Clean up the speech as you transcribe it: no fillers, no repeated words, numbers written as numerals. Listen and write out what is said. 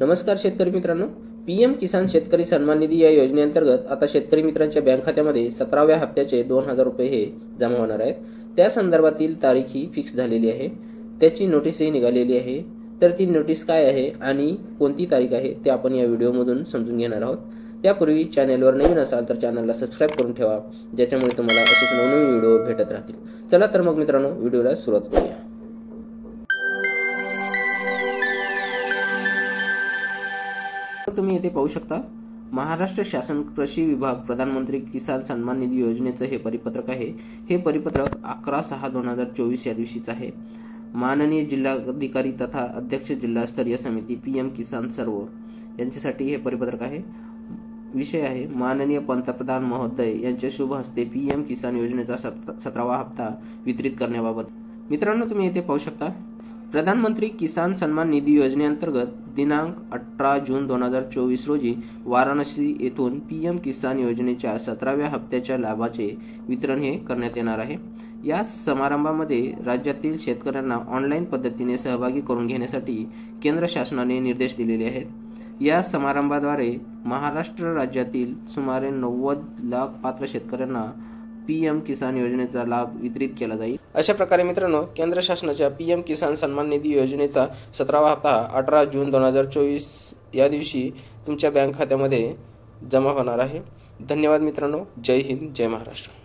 नमस्कार शेतकरी मित्रांनो, पीएम किसान शेतकरी सन्मान निधी या योजनेअंतर्गत आता शेतकरी मित्रांच्या बँक खात्यामध्ये 17व्या हप्त्याचे 2000 रुपये हे जमा होणार आहेत। त्या संदर्भातील तारीख ही फिक्स झालेली आहे, त्याची नोटीसही निघालेली आहे। तर ती नोटीस काय आहे आणि कोणती तारीख आहे ते आपण या व्हिडिओमधून समजून घेणार आहोत। त्यापूर्वी चॅनलवर नवीन असाल तर चॅनलला सबस्क्राइब करून ठेवा, ज्याच्यामुळे तुम्हाला असेच नवनवीन व्हिडिओ भेटत राहतील। चला तर मग मित्रांनो, व्हिडिओला सुरुवात करूया। तुम्ही येथे पाहू शकता, महाराष्ट्र शासन कृषी विभाग प्रधानमंत्री किसान सन्मान निधी योजनेचं हे परिपत्रक आहे। हे परिपत्रक 11/6/2024 या दिवशीच आहे। माननीय जिल्हाधिकारी तथा अध्यक्ष जिल्हास्तरीय समिती पीएम किसान सर्व यांच्यासाठी हे परिपत्रक आहे। विषय आहे माननीय पंतप्रधान महोदय यांच्या शुभ हस्ते पीएम किसान योजनेचा 17वा हप्ता वितरित करण्याबाबत। मित्रांनो, तुम्ही येथे पाहू शकता, प्रधानमंत्री किसान सन्मान निधी योजनेअंतर्गत दिनांक 18 जून 2024 रोजी वाराणसी येथून पीएम किसान योजनेच्या 17व्या हप्त्याच्या लाभाचे वितरण हे करण्यात येणार आहे। या समारंभामध्ये राज्यातील शेतकऱ्यांना ऑनलाईन पद्धतीने सहभागी करून घेण्यासाठी केंद्र शासनाने निर्देश दिलेले आहेत। या समारंभाद्वारे महाराष्ट्र राज्यातील सुमारे 90 लाख पात्र शेतकऱ्यांना पीएम किसान योजनेचा लाभ वितरित केला जाईल। अशा प्रकारे मित्रांनो, केंद्र शासनाच्या पीएम किसान सन्मान निधी योजनेचा 17वा हप्ता 18 जून 2024 या दिवशी तुमच्या बँक खात्यामध्ये जमा होणार आहे। धन्यवाद मित्रांनो, जय हिंद, जय महाराष्ट्र।